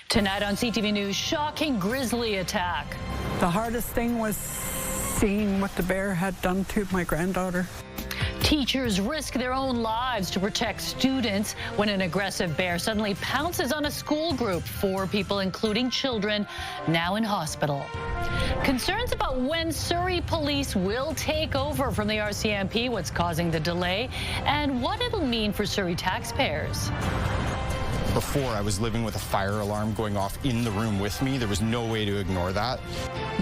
Tonight on CTV News, shocking Grizzly attack. The hardest thing was seeing what the bear had done to my granddaughter. Teachers risk their own lives to protect students when an aggressive bear suddenly pounces on a school group. 4 people, including children, now in hospital. Concerns about when Surrey police will take over from the RCMP, what's causing the delay, and what it'll mean for Surrey taxpayers. Before, I was living with a fire alarm going off in the room with me. There was no way to ignore that.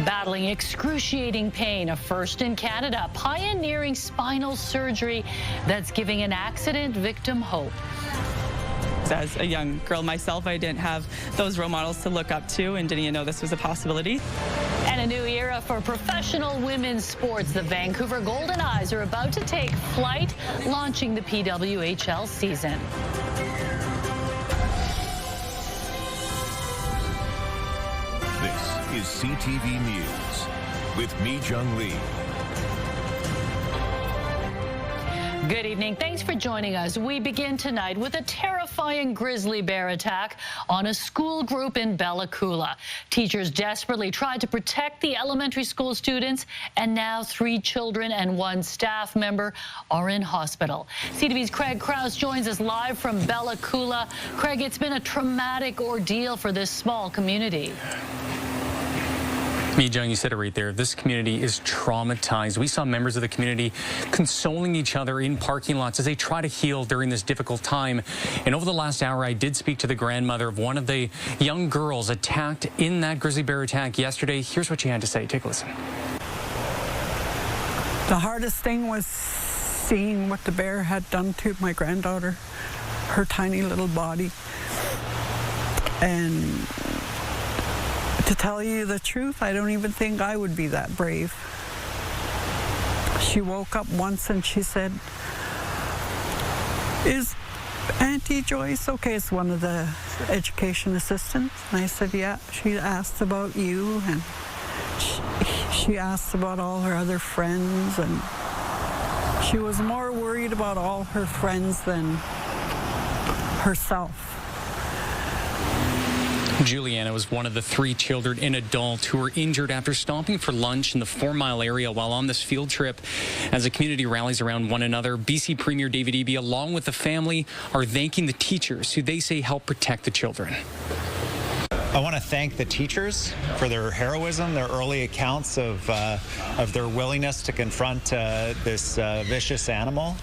Battling excruciating pain, a first in Canada, pioneering spinal surgery that's giving an accident victim hope. As a young girl myself, I didn't have those role models to look up to and didn't even know this was a possibility. And a new era for professional women's sports. The Vancouver Golden Eyes are about to take flight, launching the PWHL season. This is CTV News with Mi Jung Lee. Good evening. Thanks for joining us. We begin tonight with a terrifying grizzly bear attack on a school group in Bella Coola. Teachers desperately tried to protect the elementary school students, and now 3 children and 1 staff member are in hospital. CTV's Craig Krause joins us live from Bella Coola. Craig, it's been a traumatic ordeal for this small community. Mi Jung, you said it right there. This community is traumatized. We saw members of the community consoling each other in parking lots as they try to heal during this difficult time. And over the last hour, I did speak to the grandmother of one of the young girls attacked in that grizzly bear attack yesterday. Here's what she had to say. Take a listen. The hardest thing was seeing what the bear had done to my granddaughter, her tiny little body. And to tell you the truth, I don't even think I would be that brave. She woke up once and she said, "Is Auntie Joyce okay?" It's one of the education assistants. And I said, "Yeah." She asked about you, and she asked about all her other friends, and she was more worried about all her friends than herself. Juliana was one of the 3 children and adult who were injured after stopping for lunch in the 4 Mile area while on this field trip. As the community rallies around one another, BC Premier David Eby, along with the family, are thanking the teachers who they say help protect the children. I want to thank the teachers for their heroism, their early accounts of their willingness to confront this vicious animal.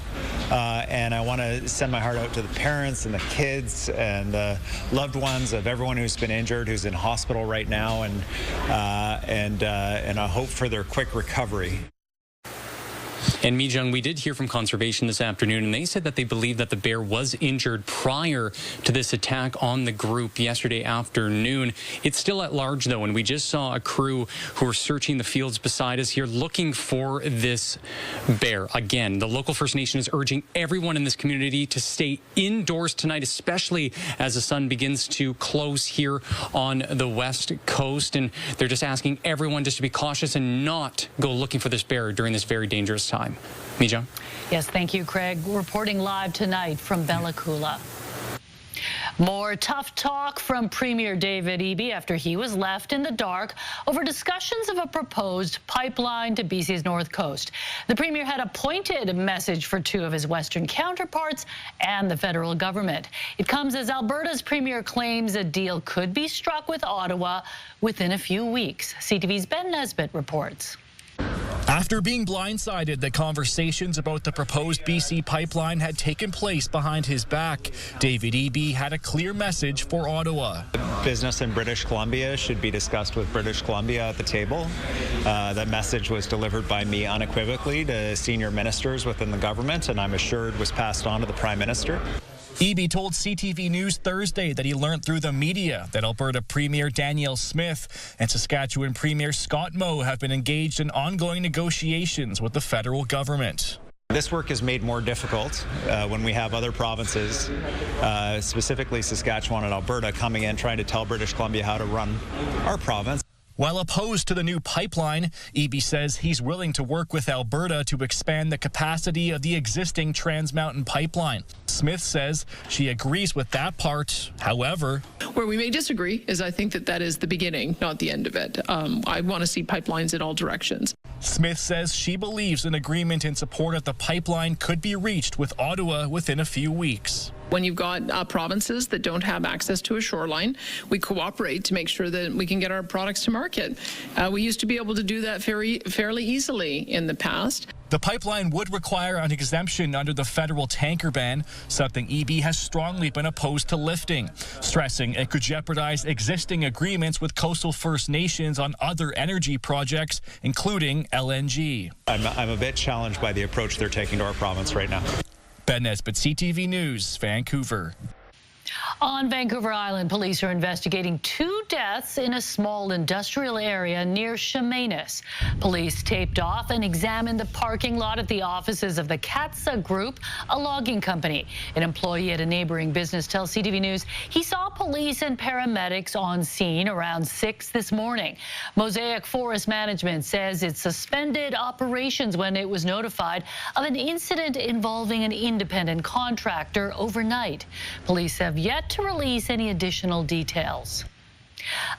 And I want to send my heart out to the parents and the kids and the loved ones of everyone who's been injured, who's in hospital right now, and I hope for their quick recovery. And Mi Jung, we did hear from conservation this afternoon, and they said that they believe that the bear was injured prior to this attack on the group yesterday afternoon. It's still at large, though, and we just saw a crew who were searching the fields beside us here looking for this bear. Again, the local First Nation is urging everyone in this community to stay indoors tonight, especially as the sun begins to close here on the west coast. And they're just asking everyone just to be cautious and not go looking for this bear during this very dangerous time. Mi Jung? Yes, thank you, Craig. Reporting live tonight from Bella Coola. More tough talk from Premier David Eby after he was left in the dark over discussions of a proposed pipeline to BC's north coast. The Premier had a pointed message for 2 of his Western counterparts and the federal government. It comes as Alberta's Premier claims a deal could be struck with Ottawa within a few weeks. CTV's Ben Nesbitt reports. After being blindsided that conversations about the proposed BC pipeline had taken place behind his back, David Eby had a clear message for Ottawa. Business in British Columbia should be discussed with British Columbia at the table. That message was delivered by me unequivocally to senior ministers within the government, and I'm assured was passed on to the Prime Minister. Eby told CTV News Thursday that he learned through the media that Alberta Premier Danielle Smith and Saskatchewan Premier Scott Moe have been engaged in ongoing negotiations with the federal government. This work is made more difficult when we have other provinces, specifically Saskatchewan and Alberta, coming in trying to tell British Columbia how to run our province. While opposed to the new pipeline, Eby says he's willing to work with Alberta to expand the capacity of the existing Trans Mountain pipeline. Smith says she agrees with that part. However, Where we may disagree is I think that is the beginning, not the end of it. I want to see pipelines in all directions. Smith says she believes an agreement in support of the pipeline could be reached with Ottawa within a few weeks. When you've got provinces that don't have access to a shoreline, we cooperate to make sure that we can get our products to market. We used to be able to do that fairly easily in the past. The pipeline would require an exemption under the federal tanker ban, something EB has strongly been opposed to lifting, stressing it could jeopardize existing agreements with coastal First Nations on other energy projects, including LNG. I'm a bit challenged by the approach they're taking to our province right now. Ben Nesbitt, CTV News, Vancouver. On Vancouver Island, police are investigating 2 deaths in a small industrial area near Chemainus. Police taped off and examined the parking lot at the offices of the Katsa Group, a logging company. An employee at a neighboring business tells CTV News he saw police and paramedics on scene around 6 this morning. Mosaic Forest Management says it suspended operations when it was notified of an incident involving an independent contractor overnight. Police have yet to release any additional details.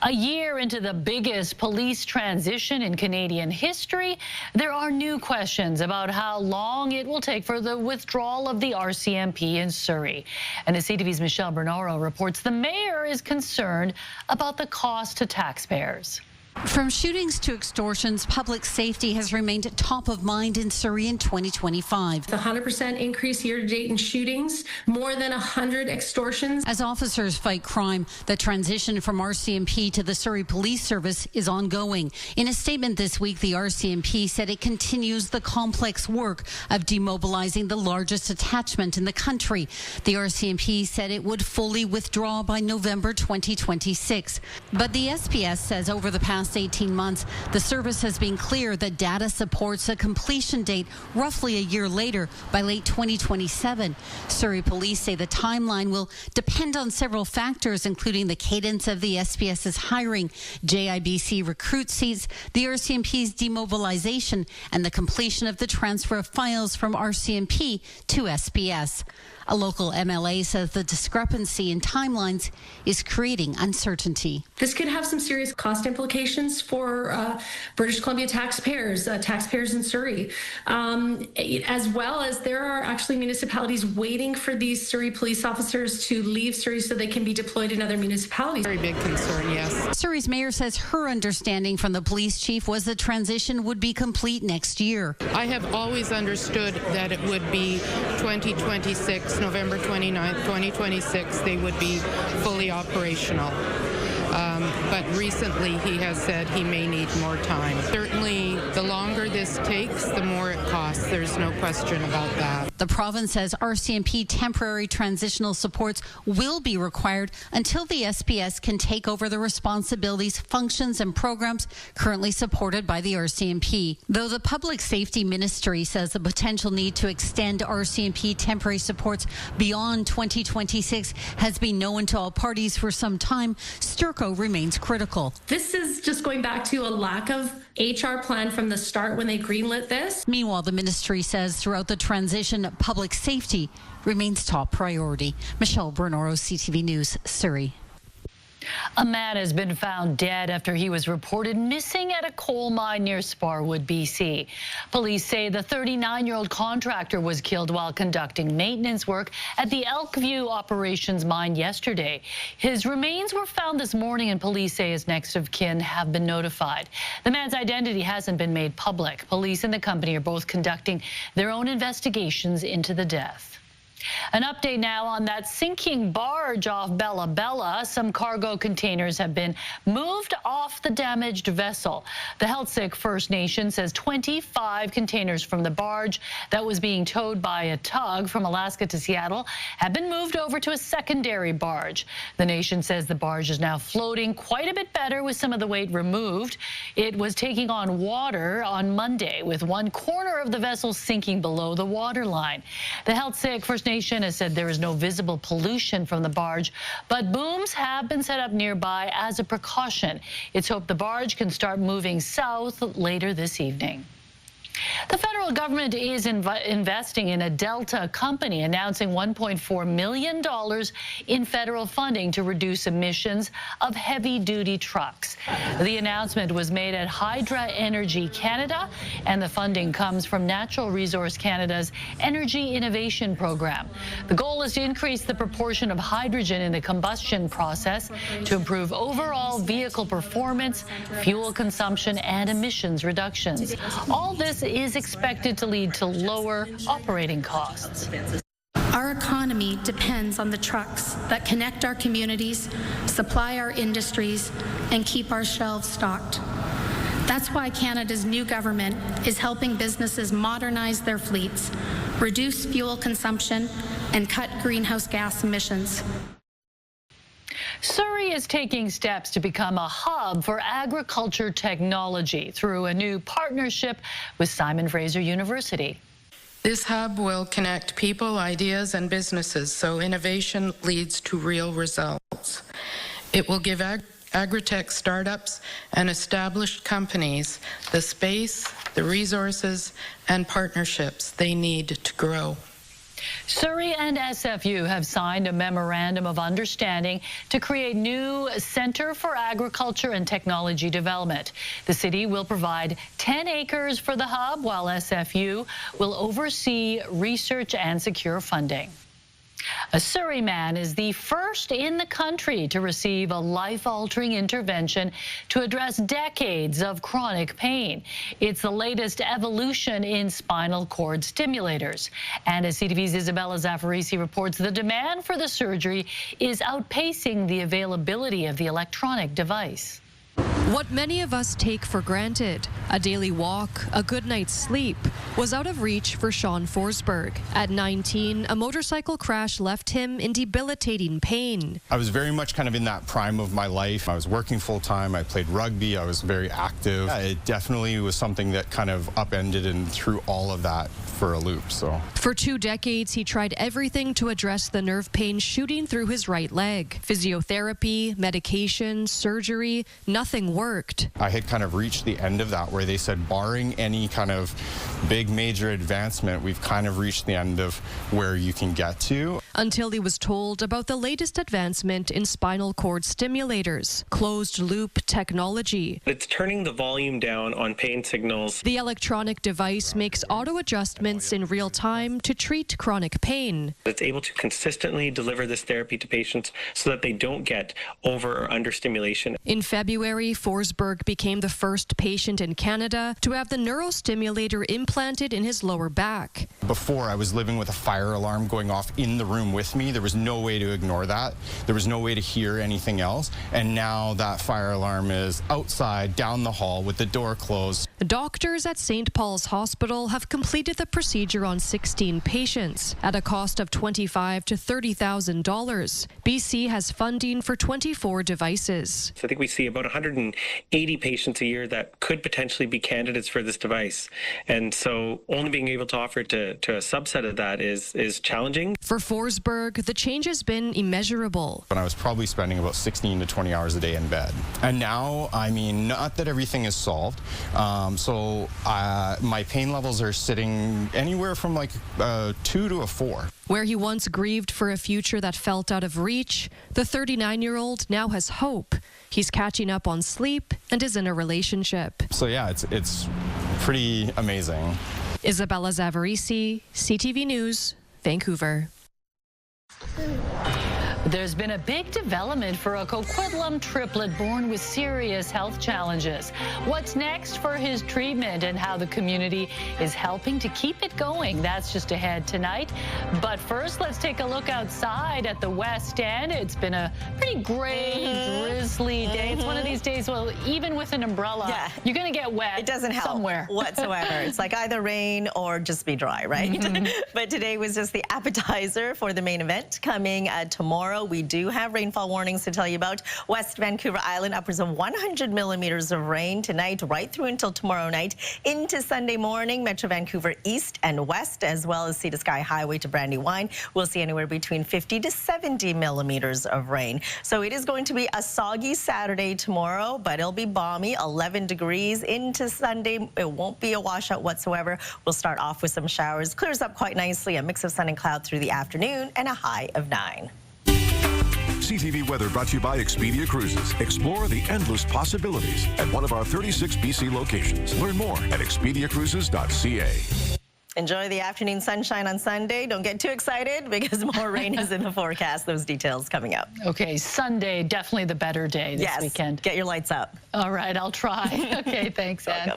A year into the biggest police transition in Canadian history, there are new questions about how long it will take for the withdrawal of the RCMP in Surrey. And as CTV's Michelle Bernaro reports, the mayor is concerned about the cost to taxpayers. From shootings to extortions, public safety has remained top of mind in Surrey in 2025. The 100% increase year-to-date in shootings, more than 100 extortions. As officers fight crime, the transition from RCMP to the Surrey Police Service is ongoing. In a statement this week, the RCMP said it continues the complex work of demobilizing the largest attachment in the country. The RCMP said it would fully withdraw by November 2026. But the SPS says over the past 18 months, the service has been clear that data supports a completion date roughly a year later, by late 2027. Surrey Police say the timeline will depend on several factors, including the cadence of the SPS's hiring, JIBC recruit seats, the RCMP's demobilization, and the completion of the transfer of files from RCMP to SPS. A local MLA says the discrepancy in timelines is creating uncertainty. This could have some serious cost implications for British Columbia taxpayers, taxpayers in Surrey, as well as there are actually municipalities waiting for these Surrey police officers to leave Surrey so they can be deployed in other municipalities. Very big concern, yes. Surrey's mayor says her understanding from the police chief was the transition would be complete next year. I have always understood that it would be 2026. November 29th, 2026, they would be fully operational. But recently he has said he may need more time. Certainly, the longer this takes, the more it costs. There's no question about that. The province says RCMP temporary transitional supports will be required until the SPS can take over the responsibilities, functions, and programs currently supported by the RCMP. Though the Public Safety Ministry says the potential need to extend RCMP temporary supports beyond 2026 has been known to all parties for some time, Sturco remains critical. This is just going back to a lack of HR plan from the start when they greenlit this. Meanwhile, the ministry says throughout the transition, public safety remains top priority. Michelle Bernaro, CTV News, Surrey. A man has been found dead after he was reported missing at a coal mine near Sparwood, BC. Police say the 39-year-old contractor was killed while conducting maintenance work at the Elkview Operations Mine yesterday. His remains were found this morning, and police say his next of kin have been notified. The man's identity hasn't been made public. Police and the company are both conducting their own investigations into the death. An update now on that sinking barge off Bella Bella. Some cargo containers have been moved off the damaged vessel. The Healthsick First Nation says 25 containers from the barge that was being towed by a tug from Alaska to Seattle have been moved over to a secondary barge. The nation says the barge is now floating quite a bit better with some of the weight removed. It was taking on water on Monday, with one corner of the vessel sinking below the waterline. The Healthsick First Nation has said there is no visible pollution from the barge, but booms have been set up nearby as a precaution. It's hoped the barge can start moving south later this evening. The federal government is investing in a Delta company, announcing $1.4 million in federal funding to reduce emissions of heavy-duty trucks. The announcement was made at Hydra Energy Canada, and the funding comes from Natural Resource Canada's Energy Innovation Program. The goal is to increase the proportion of hydrogen in the combustion process to improve overall vehicle performance, fuel consumption, and emissions reductions. All this is expected to lead to lower operating costs. Our economy depends on the trucks that connect our communities, supply our industries, and keep our shelves stocked. That's why Canada's new government is helping businesses modernize their fleets, reduce fuel consumption, and cut greenhouse gas emissions. Surrey is taking steps to become a hub for agriculture technology through a new partnership with Simon Fraser University. This hub will connect people, ideas, and businesses so innovation leads to real results. It will give Agritech startups and established companies the space, the resources, and partnerships they need to grow. Surrey and SFU have signed a memorandum of understanding to create new Centre for Agriculture and Technology Development. The city will provide 10 acres for the hub, while SFU will oversee research and secure funding. A Surrey man is the first in the country to receive a life-altering intervention to address decades of chronic pain. It's the latest evolution in spinal cord stimulators. And as CTV's Isabella Zaffarisi reports, the demand for the surgery is outpacing the availability of the electronic device. What many of us take for granted, a daily walk, a good night's sleep, was out of reach for Sean Forsberg. At 19, a motorcycle crash left him in debilitating pain. I was very much kind of in that prime of my life. I was working full-time, I played rugby, I was very active. It definitely was something that kind of upended and threw all of that for a loop. So for 2 decades, he tried everything to address the nerve pain shooting through his right leg. Physiotherapy, medication, surgery, nothing worked. I had kind of reached the end of that, where they said, barring any kind of big major advancement, we've kind of reached the end of where you can get to. Until he was told about the latest advancement in spinal cord stimulators, closed loop technology. It's turning the volume down on pain signals. The electronic device makes auto adjustments in real time to treat chronic pain. It's able to consistently deliver this therapy to patients so that they don't get over or under stimulation. In February, Forsberg became the first patient in Canada to have the neurostimulator implanted in his lower back. Before, I was living with a fire alarm going off in the room with me. There was no way to ignore that. There was no way to hear anything else. And now that fire alarm is outside, down the hall, with the door closed. Doctors at St. Paul's Hospital have completed the procedure on 16 patients at a cost of $25,000 to $30,000. BC has funding for 24 devices. So I think we see about 180 patients a year that could potentially be candidates for this device. And so only being able to offer it to a subset of that is challenging. For Forsberg, the change has been immeasurable. And I was probably spending about 16 to 20 hours a day in bed. And now, I mean, not that everything is solved. My pain levels are sitting anywhere from like 2 to a 4. Where he once grieved for a future that felt out of reach, the 39-year-old now has hope. He's catching up on sleep and is in a relationship. So yeah, it's pretty amazing. Isabella Zaffarisi, CTV News, Vancouver. There's been a big development for a Coquitlam triplet born with serious health challenges. What's next for his treatment and how the community is helping to keep it going? That's just ahead tonight. But first, let's take a look outside at the West End. It's been a pretty gray, drizzly day. It's one of these days, well, even with an umbrella, you're going to get wet. It doesn't help somewhere whatsoever. It's like either rain or just be dry, right? But today was just the appetizer for the main event coming tomorrow. tomorrow. We do have rainfall warnings to tell you about. West Vancouver Island, upwards of 100 millimeters of rain tonight, right through until tomorrow night into Sunday morning. Metro Vancouver East and West, as well as Sea to Sky Highway to Brandywine, we'll see anywhere between 50 to 70 millimeters of rain. So it is going to be a soggy Saturday tomorrow, but it'll be balmy, 11 degrees into Sunday. It won't be a washout whatsoever. We'll start off with some showers. Clears up quite nicely, a mix of sun and cloud through the afternoon, and a high of 9. CTV weather brought to you by Expedia Cruises. Explore the endless possibilities at one of our 36 BC locations. Learn more at expediacruises.ca. Enjoy the afternoon sunshine on Sunday. Don't get too excited because more rain is in the forecast. Those details coming up. Okay, Sunday, definitely the better day this weekend. Get your lights up. All right, I'll try. Okay, thanks, Ann.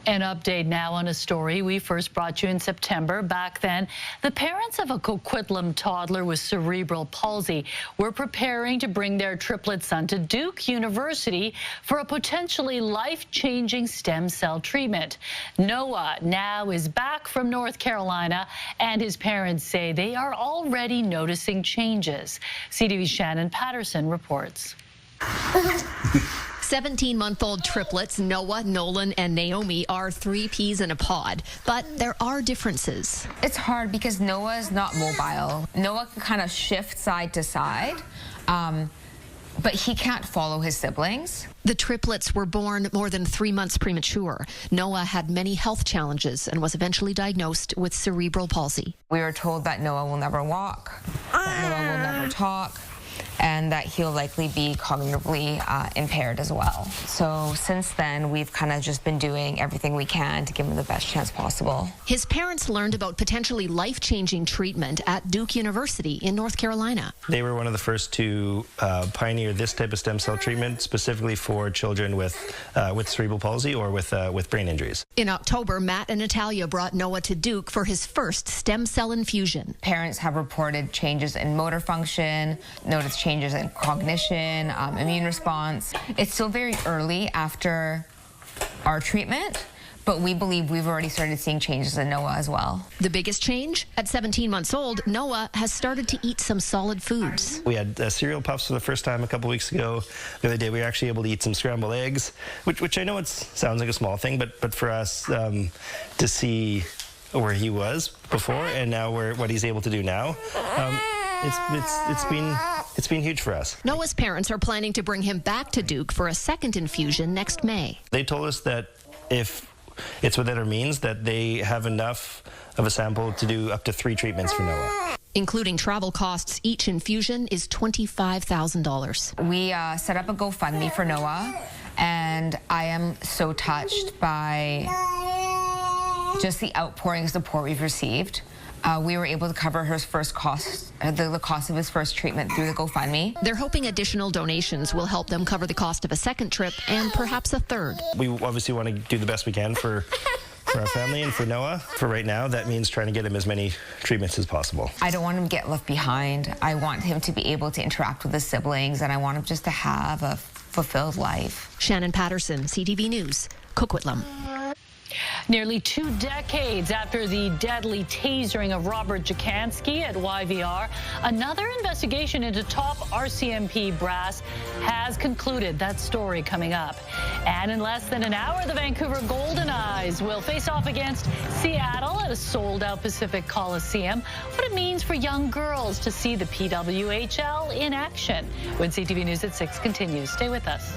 An update now on a story we first brought you in September. Back then, the parents of a Coquitlam toddler with cerebral palsy were preparing to bring their triplet son to Duke University for a potentially life-changing stem cell treatment. Noah now is back from North Carolina, and his parents say they are already noticing changes. CTV's Shannon Patterson reports. 17-month-old triplets Noah, Nolan, and Naomi are 3 peas in a pod, but there are differences. It's hard because Noah is not mobile. Noah can kind of shift side to side, but he can't follow his siblings. The triplets were born more than 3 months premature. Noah had many health challenges and was eventually diagnosed with cerebral palsy. We were told that Noah will never walk, that Noah will never talk, and that he'll likely be cognitively impaired as well. So since then, we've kind of just been doing everything we can to give him the best chance possible. His parents learned about potentially life-changing treatment at Duke University in North Carolina. They were one of the first to pioneer this type of stem cell treatment specifically for children with cerebral palsy or with brain injuries. In October, Matt and Natalia brought Noah to Duke for his first stem cell infusion. Parents have reported changes in motor function, noticed changes in cognition, immune response. It's still very early after our treatment, but we believe we've already started seeing changes in Noah as well. The biggest change? At 17 months old, Noah has started to eat some solid foods. We had cereal puffs for the first time a couple weeks ago. The other day we were actually able to eat some scrambled eggs, which I know sounds like a small thing, but for us to see where he was before and now what he's able to do now, it's been huge for us. Noah's parents are planning to bring him back to Duke for a second infusion next May. They told us that if it's within our means, that they have enough of a sample to do up to 3 treatments for Noah. Including travel costs, each infusion is $25,000. We set up a GoFundMe for Noah, and I am so touched by just the outpouring of support we've received. We were able to cover his first cost, the cost of his first treatment through the GoFundMe. They're hoping additional donations will help them cover the cost of a second trip and perhaps a third. We obviously want to do the best we can for our family and for Noah. For right now, that means trying to get him as many treatments as possible. I don't want him to get left behind. I want him to be able to interact with his siblings, and I want him just to have a fulfilled life. Shannon Patterson, CTV News, Coquitlam. Nearly 2 decades after the deadly tasering of Robert Jacansky at YVR, another investigation into top RCMP brass has concluded. That story coming up. And in less than an hour, the Vancouver Golden Eyes will face off against Seattle at a sold-out Pacific Coliseum. What it means for young girls to see the PWHL in action. When CTV News at 6 continues. Stay with us.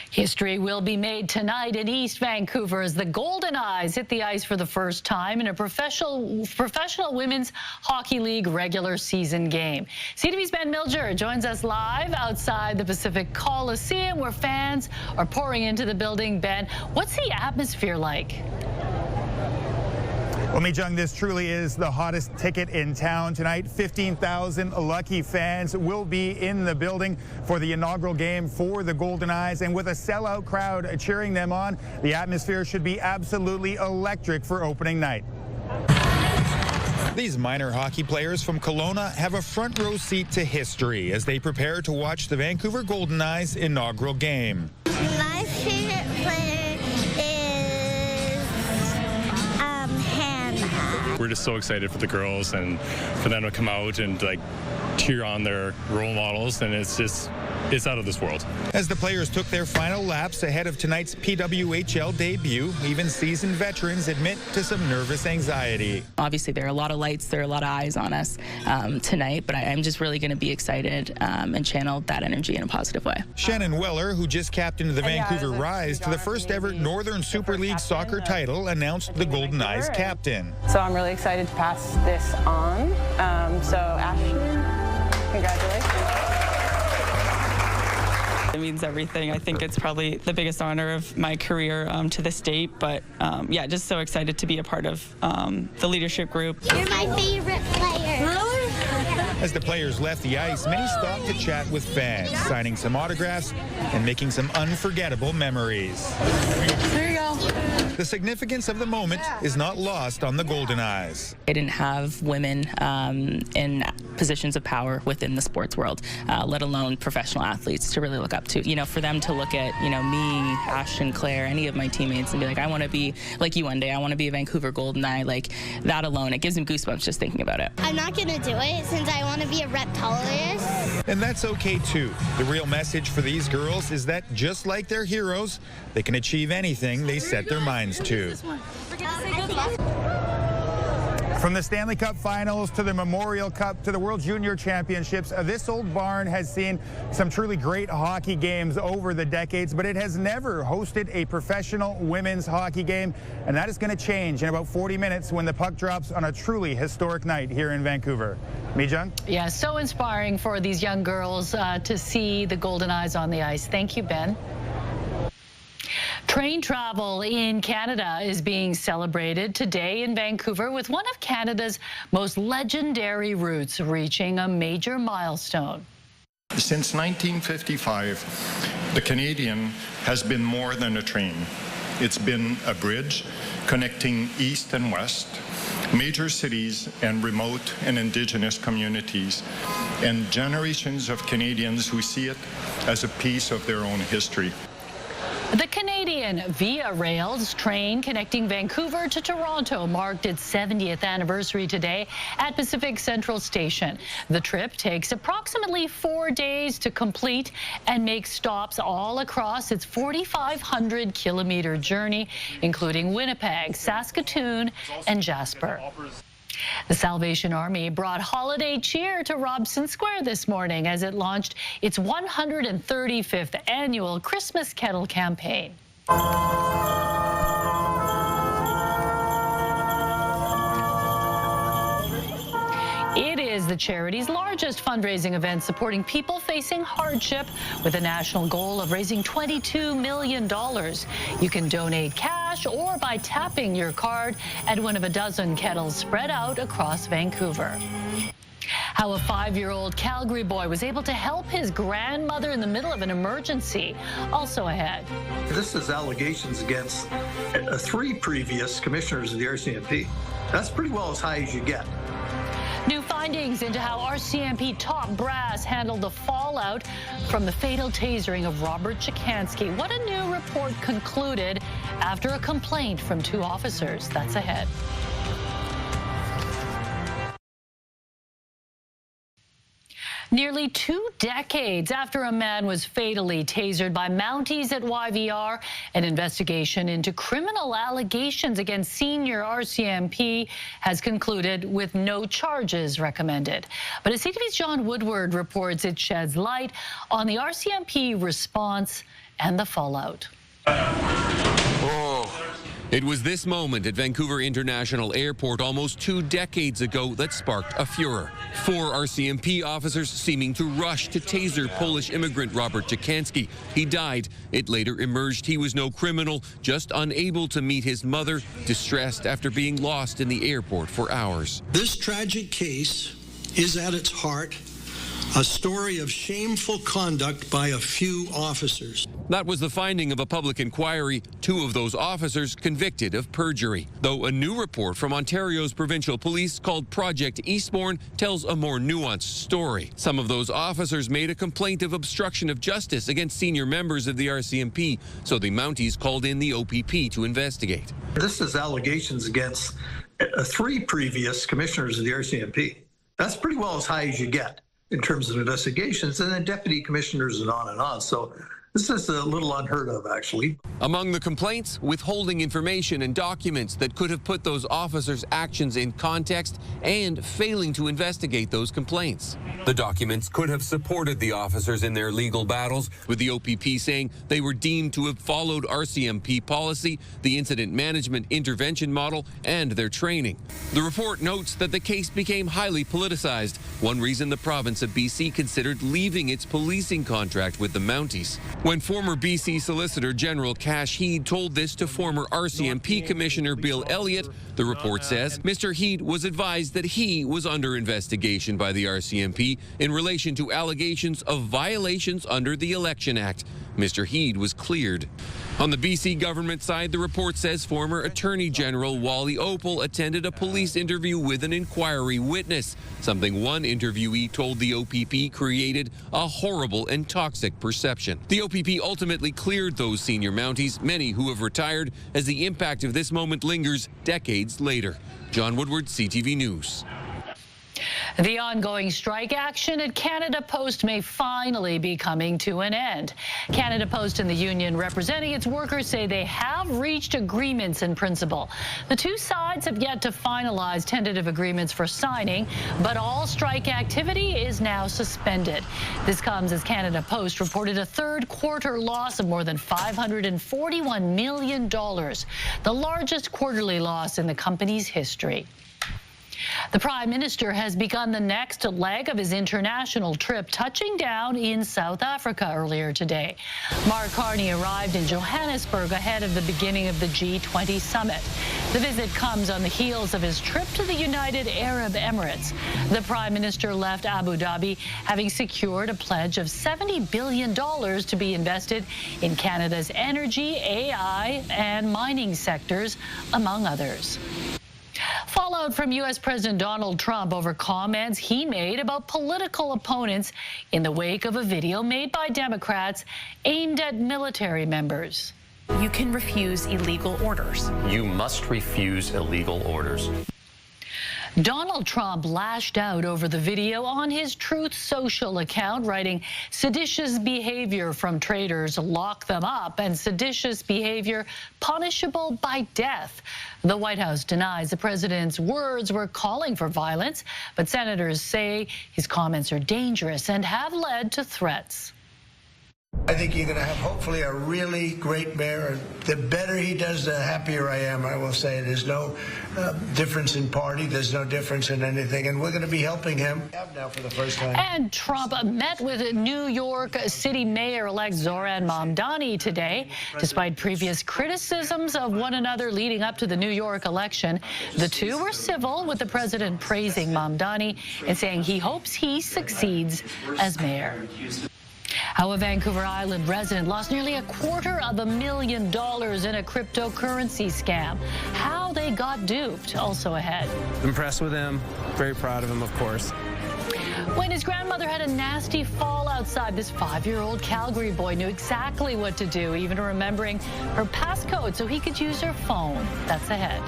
History will be made tonight in East Vancouver as the Golden Eyes hit the ice for the first time in a professional women's hockey league regular season game. CTV's Ben Milger joins us live outside the Pacific Coliseum where fans are pouring into the building. Ben, what's the atmosphere like? Well, Mi Jung, this truly is the hottest ticket in town tonight. 15,000 lucky fans will be in the building for the inaugural game for the Golden Eyes, and with a sellout crowd cheering them on, the atmosphere should be absolutely electric for opening night. These minor hockey players from Kelowna have a front row seat to history as they prepare to watch the Vancouver Golden Eyes inaugural game. My favorite player is Hannah. We're just so excited for the girls and for them to come out and like cheer on their role models, and it's out of this world. As the players took their final laps ahead of tonight's PWHL debut, even seasoned veterans admit to some nervous anxiety. Obviously, there are a lot of lights, there are a lot of eyes on us tonight, but I'm just really going to be excited and channel that energy in a positive way. Shannon Weller, who just captained the Vancouver Rise to the first ever Northern Super League soccer title, announced the Golden Eyes captain. So I'm really excited to pass this on. So Ashton, congratulations. It means everything. I think it's probably the biggest honor of my career to this date, but yeah, just so excited to be a part of the leadership group. You're my favorite player. Really? As the players left the ice, many stopped to chat with fans, signing some autographs and making some unforgettable memories. There you go. The significance of the moment is not lost on the Golden Eyes. I didn't have women in positions of power within the sports world, let alone professional athletes to really look up to. You know, for them to look at, you know, me, Ashton, Claire, any of my teammates and be like, I want to be like you one day. I want to be a Vancouver Golden Eye. Like that alone, it gives them goosebumps just thinking about it. I'm not going to do it since I want to be a reptologist. And that's okay too. The real message for these girls is that just like their heroes, they can achieve anything they set their minds to. From the Stanley Cup Finals to the Memorial Cup to the World Junior Championships, this old barn has seen some truly great hockey games over the decades, but it has never hosted a professional women's hockey game, and that is going to change in about 40 minutes when the puck drops on a truly historic night here in Vancouver. Mi-Jung? Yeah, so inspiring for these young girls to see the Golden Eyes on the ice. Thank you, Ben. Train travel in Canada is being celebrated today in Vancouver with one of Canada's most legendary routes reaching a major milestone. Since 1955, the Canadian has been more than a train. It's been a bridge connecting east and west, major cities and remote and Indigenous communities, and generations of Canadians who see it as a piece of their own history. The Canadian Via Rail's train connecting Vancouver to Toronto marked its 70th anniversary today at Pacific Central Station. The trip takes approximately 4 days to complete and makes stops all across its 4,500-kilometer journey, including Winnipeg, Saskatoon, and Jasper. The Salvation Army brought holiday cheer to Robson Square this morning as it launched its 135th annual Christmas Kettle campaign. It is the charity's largest fundraising event supporting people facing hardship with a national goal of raising $22 million. You can donate cash or by tapping your card at one of a dozen kettles spread out across Vancouver. How a 5-year-old Calgary boy was able to help his grandmother in the middle of an emergency. Also ahead. This is allegations against 3 previous commissioners of the RCMP. That's pretty well as high as you get. New findings into how RCMP top brass handled the fallout from the fatal tasering of Robert Chikansky. What a new report concluded after a complaint from 2 officers. That's ahead. Nearly 2 decades after a man was fatally tasered by Mounties at YVR, an investigation into criminal allegations against senior RCMP has concluded with no charges recommended. But as CTV's John Woodward reports, it sheds light on the RCMP response and the fallout. It was this moment at Vancouver International Airport almost 2 decades ago that sparked a furor. 4 RCMP officers seeming to rush to taser Polish immigrant Robert Chikansky. He died. It later emerged he was no criminal, just unable to meet his mother, distressed after being lost in the airport for hours. This tragic case is at its heart a story of shameful conduct by a few officers. That was the finding of a public inquiry. 2 of those officers convicted of perjury. Though a new report from Ontario's provincial police called Project Eastbourne tells a more nuanced story. Some of those officers made a complaint of obstruction of justice against senior members of the RCMP, so the Mounties called in the OPP to investigate. This is allegations against 3 previous commissioners of the RCMP. That's pretty well as high as you get in terms of investigations, and then deputy commissioners and on and on. So this is a little unheard of, actually. Among the complaints, withholding information and documents that could have put those officers' actions in context and failing to investigate those complaints. The documents could have supported the officers in their legal battles, with the OPP saying they were deemed to have followed RCMP policy, the incident management intervention model, and their training. The report notes that the case became highly politicized, one reason the province of BC considered leaving its policing contract with the Mounties. When former BC Solicitor General Cash Heed told this to former RCMP Commissioner Bill Elliott, the report says Mr. Heed was advised that he was under investigation by the RCMP in relation to allegations of violations under the Election Act. Mr. Heed was cleared. On the BC government side, the report says former Attorney General Wally Opal attended a police interview with an inquiry witness, something one interviewee told the OPP created a horrible and toxic perception. The OPP ultimately cleared those senior Mounties, many who have retired, as the impact of this moment lingers decades later. John Woodward, CTV News. The ongoing strike action at Canada Post may finally be coming to an end. Canada Post and the union representing its workers say they have reached agreements in principle. The two sides have yet to finalize tentative agreements for signing, but all strike activity is now suspended. This comes as Canada Post reported a third-quarter loss of more than $541 million, the largest quarterly loss in the company's history. The Prime Minister has begun the next leg of his international trip, touching down in South Africa earlier today. Mark Carney arrived in Johannesburg ahead of the beginning of the G20 summit. The visit comes on the heels of his trip to the United Arab Emirates. The Prime Minister left Abu Dhabi having secured a pledge of $70 billion to be invested in Canada's energy, AI, and mining sectors, among others. Fallout from U.S. President Donald Trump over comments he made about political opponents in the wake of a video made by Democrats aimed at military members. You can refuse illegal orders. You must refuse illegal orders. Donald Trump lashed out over the video on his Truth Social account, writing, "Seditious behavior from traitors, lock them up, and seditious behavior punishable by death." The White House denies the president's words were calling for violence, but senators say his comments are dangerous and have led to threats. I think you're going to have hopefully a really great mayor. And the better he does, the happier I am, I will say. There's no difference in party. There's no difference in anything. And we're going to be helping him now for the first time. And Trump met with New York City Mayor-elect Zoran Mamdani today. Despite previous criticisms of one another leading up to the New York election, the two were civil, with the president praising Mamdani and saying he hopes he succeeds as mayor. How a Vancouver Island resident lost nearly $250,000 in a cryptocurrency scam. How they got duped, also ahead. Impressed with him, very proud of him, of course. When his grandmother had a nasty fall outside, this 5-year-old Calgary boy knew exactly what to do, even remembering her passcode so he could use her phone. That's ahead.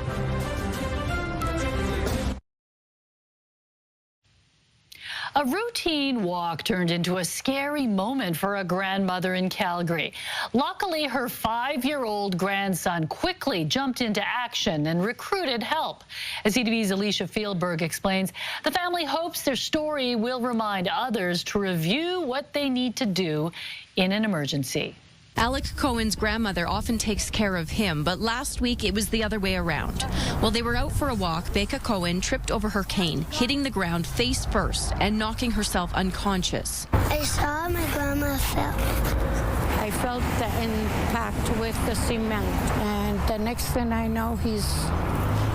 A routine walk turned into a scary moment for a grandmother in Calgary. Luckily, her 5-year-old grandson quickly jumped into action and recruited help. As CTV's Alicia Fieldberg explains, the family hopes their story will remind others to review what they need to do in an emergency. Alec Cohen's grandmother often takes care of him, but last week it was the other way around. While they were out for a walk, Becca Cohen tripped over her cane, hitting the ground face first and knocking herself unconscious. I saw my grandma fell. I felt the impact with the cement, and the next thing I know, he's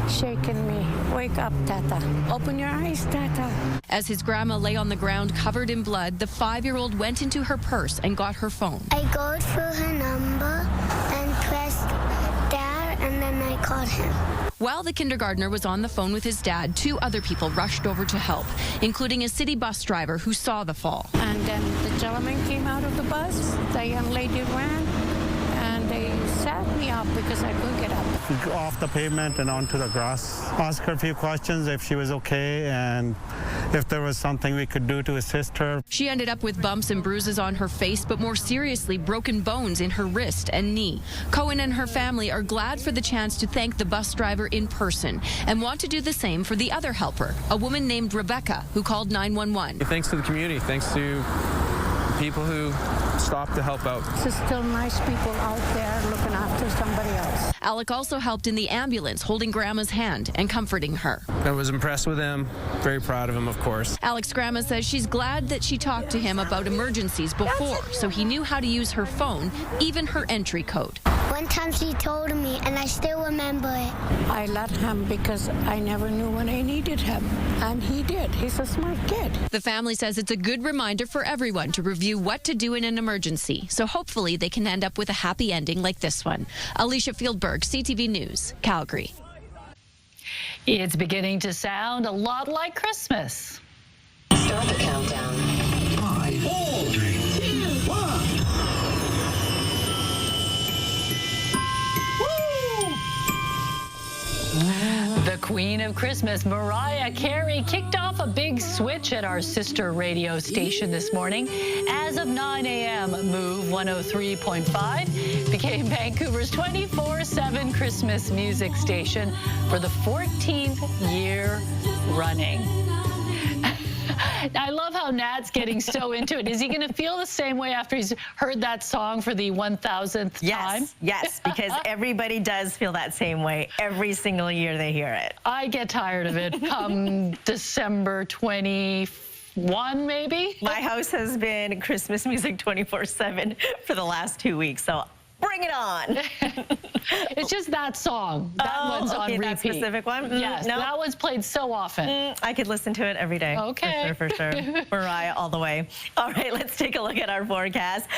shaking me. Wake up, Tata. Open your eyes, Tata. As his grandma lay on the ground covered in blood, the 5-year-old went into her purse and got her phone. I go through her number and pressed there, and then I called him. While the kindergartner was on the phone with his dad, 2 other people rushed over to help, including a city bus driver who saw the fall. And then the gentleman came out of the bus, the young lady ran, and they sat me up because I couldn't get up. Off the pavement and onto the grass. Asked her a few questions if she was okay and if there was something we could do to assist her. She ended up with bumps and bruises on her face, but more seriously, broken bones in her wrist and knee. Cohen and her family are glad for the chance to thank the bus driver in person and want to do the same for the other helper, a woman named Rebecca, who called 911. Thanks to the community. Thanks to people who stopped to help out. There's still nice people out there looking after somebody else. Alec also helped in the ambulance, holding Grandma's hand and comforting her. I was impressed with him. Very proud of him, of course. Alec's grandma says she's glad that she talked to him about emergencies before, so he knew how to use her phone, even her entry code. One time she told me, and I still remember it. I let him because I never knew when I needed him, and he did. He's a smart kid. The family says it's a good reminder for everyone to review what to do in an emergency, so hopefully they can end up with a happy ending like this one. Alicia Fieldberg, CTV News, Calgary. It's beginning to sound a lot like Christmas. Start the countdown. 5, 4, 3, 2, 1. The Queen of Christmas, Mariah Carey, kicked off a big switch at our sister radio station this morning. As of 9 a.m., Move 103.5 became Vancouver's 24/7 Christmas music station for the 14th year running. I love how Nat's getting so into it. Is he going to feel the same way after he's heard that song for the 1,000th time? Yes, because everybody does feel that same way every single year they hear it. I get tired of it come December 21, maybe? My house has been Christmas music 24/7 for the last 2 weeks, so bring it on. It's just that song. That one's on repeat. That specific one? Yes, no. that one's played so often. I could listen to it every day. Okay. For sure. Mariah all the way. All right, let's take a look at our forecast.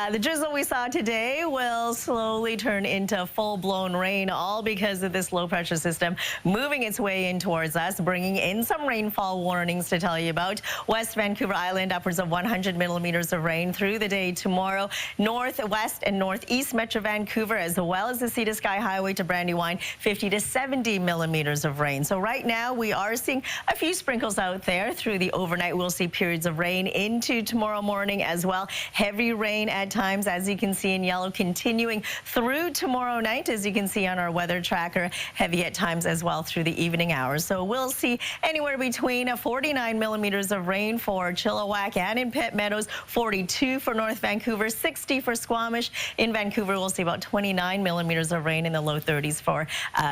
The drizzle we saw today will slowly turn into full-blown rain, all because of this low-pressure system moving its way in towards us, bringing in some rainfall warnings to tell you about. West Vancouver Island, upwards of 100 millimeters of rain through the day tomorrow. Northwest and northeast Metro Vancouver, as well as the Sea to Sky Highway to Brandywine, 50 to 70 millimeters of rain. So right now we are seeing a few sprinkles out there. Through the overnight, we'll see periods of rain into tomorrow morning as well. Heavy rain at times, as you can see in yellow, continuing through tomorrow night, as you can see on our weather tracker. Heavy at times as well through the evening hours. So we'll see anywhere between 49 millimeters of rain for Chilliwack and in Pitt Meadows, 42 for North Vancouver, 60 for Squamish. In Vancouver, we'll see about 29 millimeters of rain in the low 30s for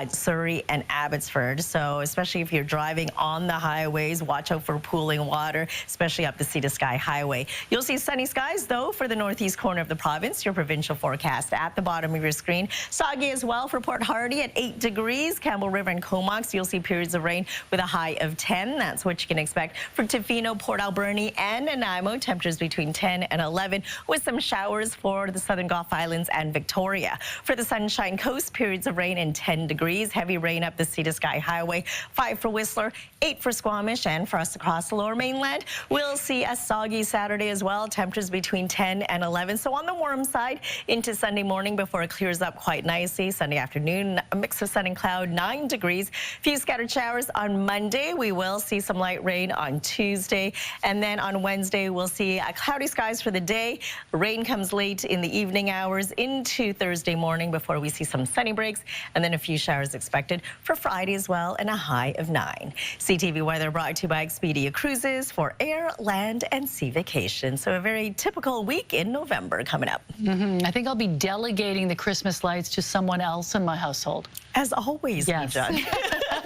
Surrey and Abbotsford. So especially if you're driving on the highways, watch out for pooling water, especially up the Sea to Sky Highway. You'll see sunny skies, though, for the northeast corner of the province. Your provincial forecast at the bottom of your screen. Soggy as well for Port Hardy at 8 degrees. Campbell River and Comox, you'll see periods of rain with a high of 10. That's what you can expect for Tofino, Port Alberni, and Nanaimo. Temperatures between 10 and 11, with some showers for the Southern Gulf Islands and Victoria. For the Sunshine Coast, periods of rain and 10 degrees. Heavy rain up the Sea to Sky Highway. 5 for Whistler, 8 for Squamish, and for us across the Lower Mainland, we'll see a soggy Saturday as well. Temperatures between 10 and 11. So on the warm side into Sunday morning before it clears up quite nicely. Sunday afternoon, a mix of sun and cloud, 9 degrees. Few scattered showers on Monday. We will see some light rain on Tuesday. And then on Wednesday, we'll see cloudy skies for the day. Rain comes late in the evening hours into Thursday morning before we see some sunny breaks, and then a few showers expected for Friday as well, and a high of 9. CTV weather brought to you by Expedia Cruises for air, land, and sea vacation. So a very typical week in November coming up. I think I'll be delegating the Christmas lights to someone else in my household. As always, yes. John.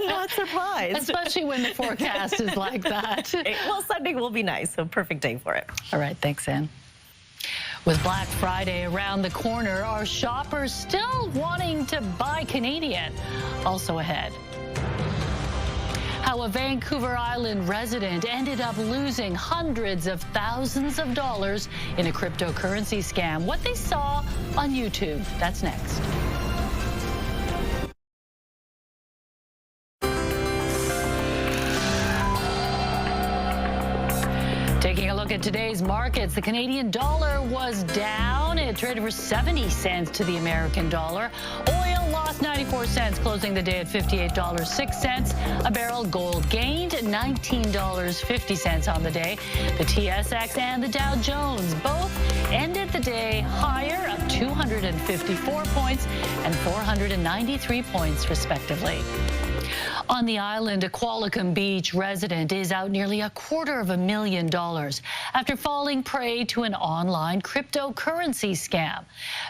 Not surprised. Especially when the forecast is like that. Well, Sunday will be nice, so perfect day for it. All right, thanks, Ann. With Black Friday around the corner, are shoppers still wanting to buy Canadian? Also ahead. How a Vancouver Island resident ended up losing hundreds of thousands of dollars in a cryptocurrency scam. What they saw on YouTube. That's next. Taking a look at today's markets, the Canadian dollar was down. It traded for 70 cents to the American dollar. Oil lost 94 cents, closing the day at $58.06 a barrel. Gold gained $19.50 on the day. The TSX and the Dow Jones both ended the day higher, up 254 points and 493 points, respectively. On the island, a Qualicum Beach resident is out nearly $250,000 after falling prey to an online cryptocurrency scam.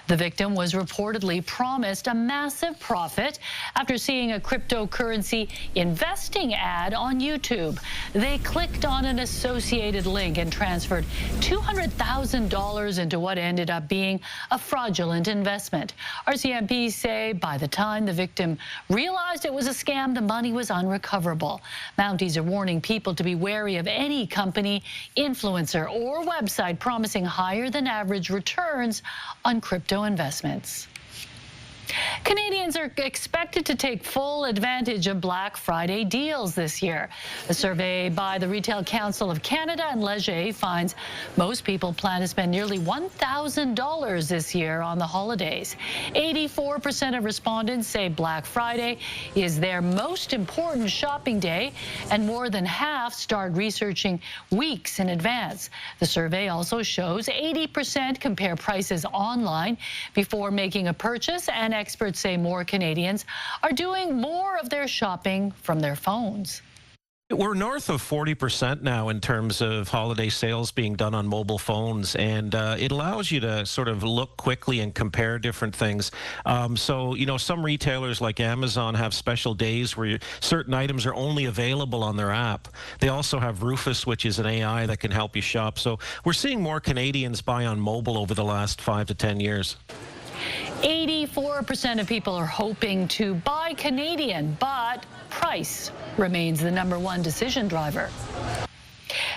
The victim was reportedly promised a massive profit after seeing a cryptocurrency investing ad on YouTube. They clicked on an associated link and transferred $200,000 into what ended up being a fraudulent investment. RCMP say by the time the victim realized it was a scam, the money was unrecoverable. Mounties are warning people to be wary of any company, influencer, or website promising higher than average returns on crypto investments. Canadians are expected to take full advantage of Black Friday deals this year. A survey by the Retail Council of Canada and Leger finds most people plan to spend nearly $1,000 this year on the holidays. 84% of respondents say Black Friday is their most important shopping day, and more than half start researching weeks in advance. The survey also shows 80% compare prices online before making a purchase, and experts say more Canadians are doing more of their shopping from their phones. We're north of 40% now in terms of holiday sales being done on mobile phones, and it allows you to sort of look quickly and compare different things. So, you know, some retailers like Amazon have special days where certain items are only available on their app. They also have Rufus, which is an AI that can help you shop. So we're seeing more Canadians buy on mobile over the last 5 to 10 years. 84% of people are hoping to buy Canadian, but price remains the #1 decision driver.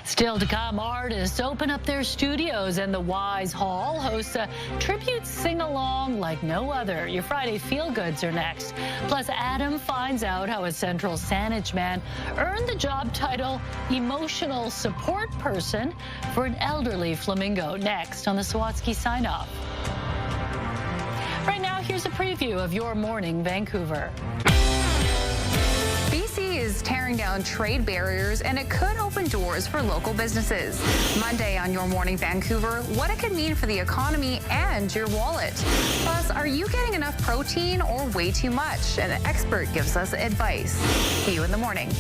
Still to come, artists open up their studios, and the Wise Hall hosts a tribute sing-along like no other. Your Friday feel-goods are next. Plus, Adam finds out how a central Saanich man earned the job title Emotional Support Person for an elderly flamingo. Next on the Sawatsky Sign-Off. Right now, here's a preview of your morning, Vancouver. BC is tearing down trade barriers, and it could open doors for local businesses. Monday on Your Morning Vancouver, what it could mean for the economy and your wallet. Plus, are you getting enough protein or way too much? An expert gives us advice. See you in the morning.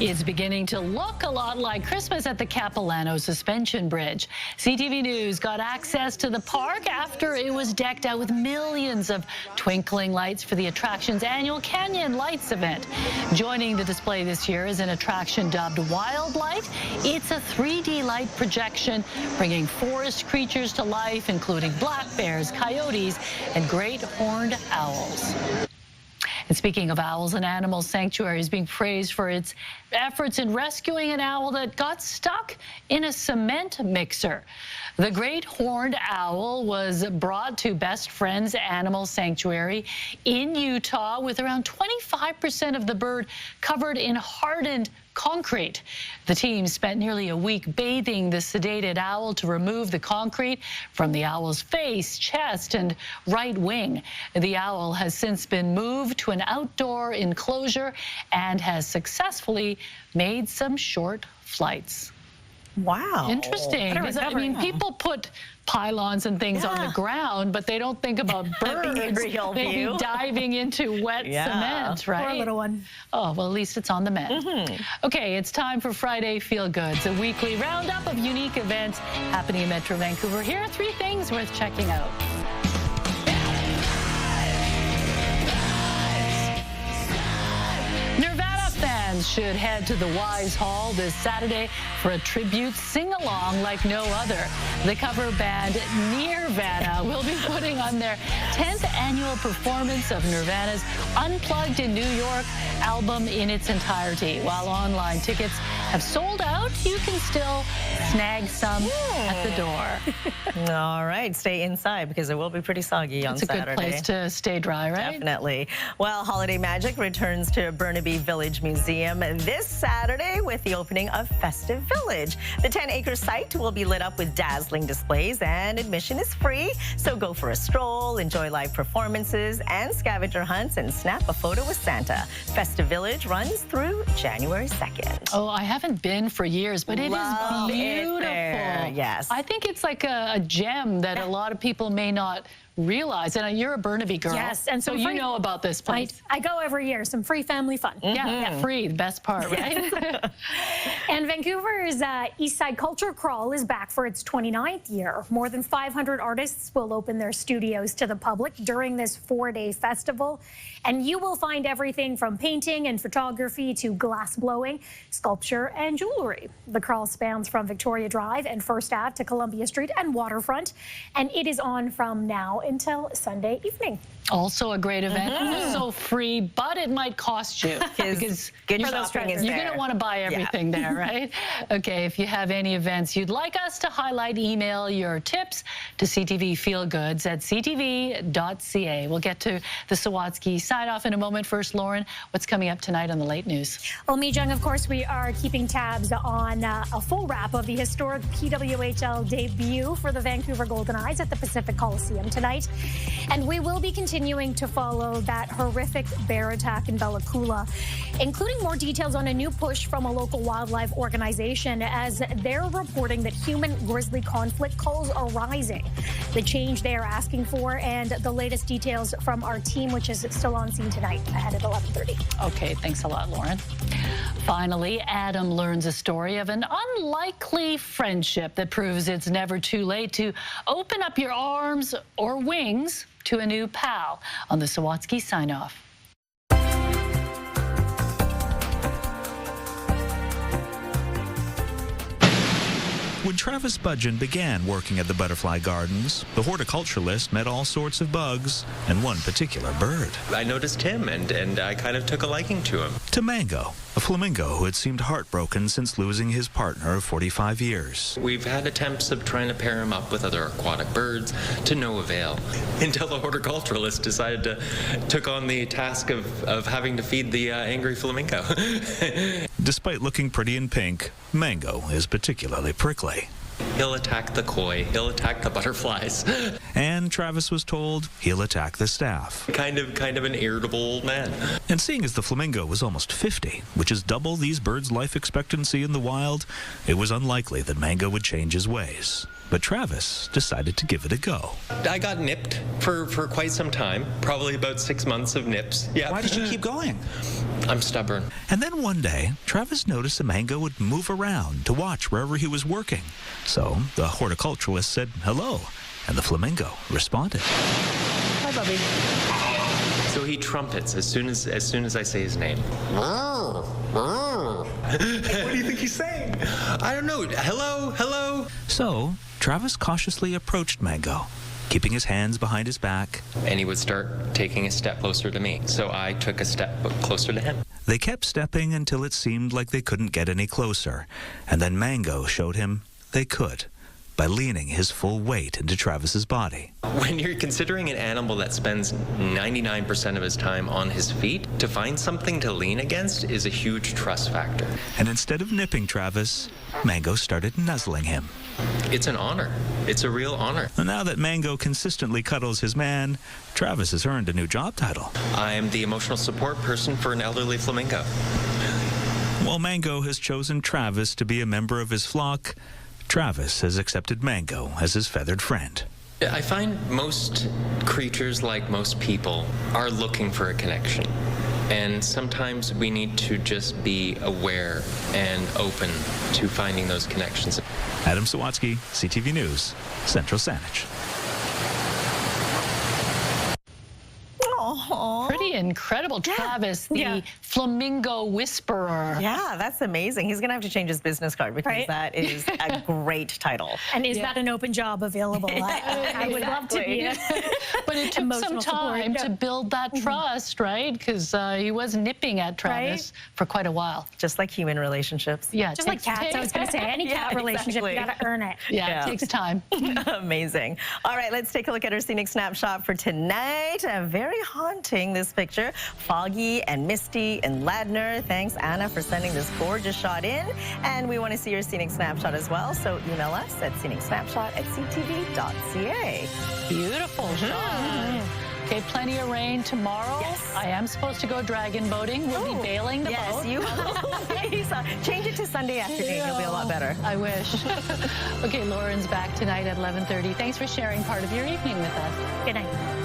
It's beginning to look a lot like Christmas at the Capilano Suspension Bridge. CTV News got access to the park after it was decked out with millions of twinkling lights for the attraction's annual Canyon Lights event. Joining the display this year is an attraction dubbed Wild Light. It's a 3D light projection bringing forest creatures to life, including black bears, coyotes, and great horned owls. And speaking of owls, an animal sanctuary is being praised for its efforts in rescuing an owl that got stuck in a cement mixer. The great horned owl was brought to Best Friends Animal Sanctuary in Utah with around 25% of the bird covered in hardened concrete. The team spent nearly a week bathing the sedated owl to remove the concrete from the owl's face, chest, and right wing. The owl has since been moved to an outdoor enclosure and has successfully made some short flights. Wow. Interesting. I mean, people put pylons and things on the ground, but they don't think about birds maybe diving into wet cement, right? Poor little one. Oh, well, at least it's on the mend. Okay, it's time for Friday Feel Goods, a weekly roundup of unique events happening in Metro Vancouver. Here are 3 things worth checking out. Fans should head to the Wise Hall this Saturday for a tribute sing-along like no other. The cover band Nirvana will be putting on their 10th annual performance of Nirvana's Unplugged in New York album in its entirety, while online tickets have sold out, you can still snag some at the door. All right, stay inside because it will be pretty soggy on Saturday. It's a good place to stay dry, right? Definitely. Well, Holiday Magic returns to Burnaby Village Museum this Saturday with the opening of Festive Village. The 10-acre site will be lit up with dazzling displays and admission is free. So go for a stroll, enjoy live performances and scavenger hunts and snap a photo with Santa. Festive Village runs through January 2nd. Oh, I haven't been for years, but it is beautiful. Yes. I think it's like a gem that a lot of people may not realize. And you're a Burnaby girl. Yes, and so you know about this place. I go every year. Some free family fun. Yeah, free, the best part, right? And Vancouver's East Side Culture Crawl is back for its 29th year. More than 500 artists will open their studios to the public during this 4-day festival. And you will find everything from painting and photography to glass blowing, sculpture and jewelry. The crawl spans from Victoria Drive and First Ave to Columbia Street and Waterfront. And it is on from now until Sunday evening. Also a great event. Also free, but it might cost you. Because good shopping is You're there. going to want to buy everything there, right? Okay, if you have any events you'd like us to highlight, email your tips to CTV Feelgoods at ctv.ca. We'll get to the Sawatsky side-off in a moment. First, Lauren, what's coming up tonight on the late news? Well, Mijung, of course, we are keeping tabs on a full wrap of the historic PWHL debut for the Vancouver Golden Eyes at the Pacific Coliseum tonight. And we will be continuing to follow that horrific bear attack in Bella Coola, including more details on a new push from a local wildlife organization as they're reporting that human grizzly conflict calls are rising. The change they are asking for and the latest details from our team, which is still on scene tonight ahead at 11:30. Okay, thanks a lot, Lauren. Finally, Adam learns a story of an unlikely friendship that proves it's never too late to open up your arms or wings to a new pal on the Sawatsky sign-off. When Travis Budgeon began working at the Butterfly Gardens, the horticulturalist met all sorts of bugs and one particular bird. I noticed him, and I kind of took a liking to him. To Mango, a flamingo who had seemed heartbroken since losing his partner of 45 years. We've had attempts of trying to pair him up with other aquatic birds to no avail, until the horticulturalist decided to took on the task of having to feed the angry flamingo. Despite looking pretty in pink, Mango is particularly prickly. He'll attack the koi, he'll attack the butterflies. And Travis was told he'll attack the staff. Kind of an irritable old man. And seeing as the flamingo was almost 50, which is double these birds' life expectancy in the wild, it was unlikely that Mango would change his ways. But Travis decided to give it a go. I got nipped for quite some time, probably about 6 months of nips. Yeah. Why did you keep going? I'm stubborn. And then one day, Travis noticed the mango would move around to watch wherever he was working. So the horticulturalist said hello, and the flamingo responded. Hi, Bubby. So he trumpets as soon as I say his name. What do you think he's saying? I don't know. Hello, hello. So Travis cautiously approached Mango, keeping his hands behind his back. And he would start taking a step closer to me. So I took a step closer to him. They kept stepping until it seemed like they couldn't get any closer. And then Mango showed him they could, by leaning his full weight into Travis's body. When you're considering an animal that spends 99% of his time on his feet, to find something to lean against is a huge trust factor. And instead of nipping Travis, Mango started nuzzling him. It's an honor. It's a real honor. And now that Mango consistently cuddles his man, Travis has earned a new job title. I am the emotional support person for an elderly flamingo. While Mango has chosen Travis to be a member of his flock, Travis has accepted Mango as his feathered friend. I find most creatures, like most people, are looking for a connection. And sometimes we need to just be aware and open to finding those connections. Adam Sawatsky, CTV News, Central Saanich. Oh, pretty incredible. Travis, the flamingo whisperer. Yeah, that's amazing. He's going to have to change his business card because that is a great title. And is that an open job available? I would love to be. But it took some time to build that trust, right? Because he was nipping at Travis for quite a while. Just like human relationships. Yeah, just like cats. I was going to say, any cat relationship, you got to earn it. Yeah, it takes time. Amazing. All right, let's take a look at our scenic snapshot for tonight. Very haunting, this picture. Foggy and misty in Ladner. Thanks, Anna, for sending this gorgeous shot in. And we want to see your scenic snapshot as well. So email us at scenicsnapshot@ctv.ca. Beautiful shot. Okay, plenty of rain tomorrow. Yes. I am supposed to go dragon boating. We'll be bailing the boat. Yes, you will. Change it to Sunday afternoon. You'll be a lot better. I wish. Okay, Lauren's back tonight at 11:30. Thanks for sharing part of your evening with us. Good night.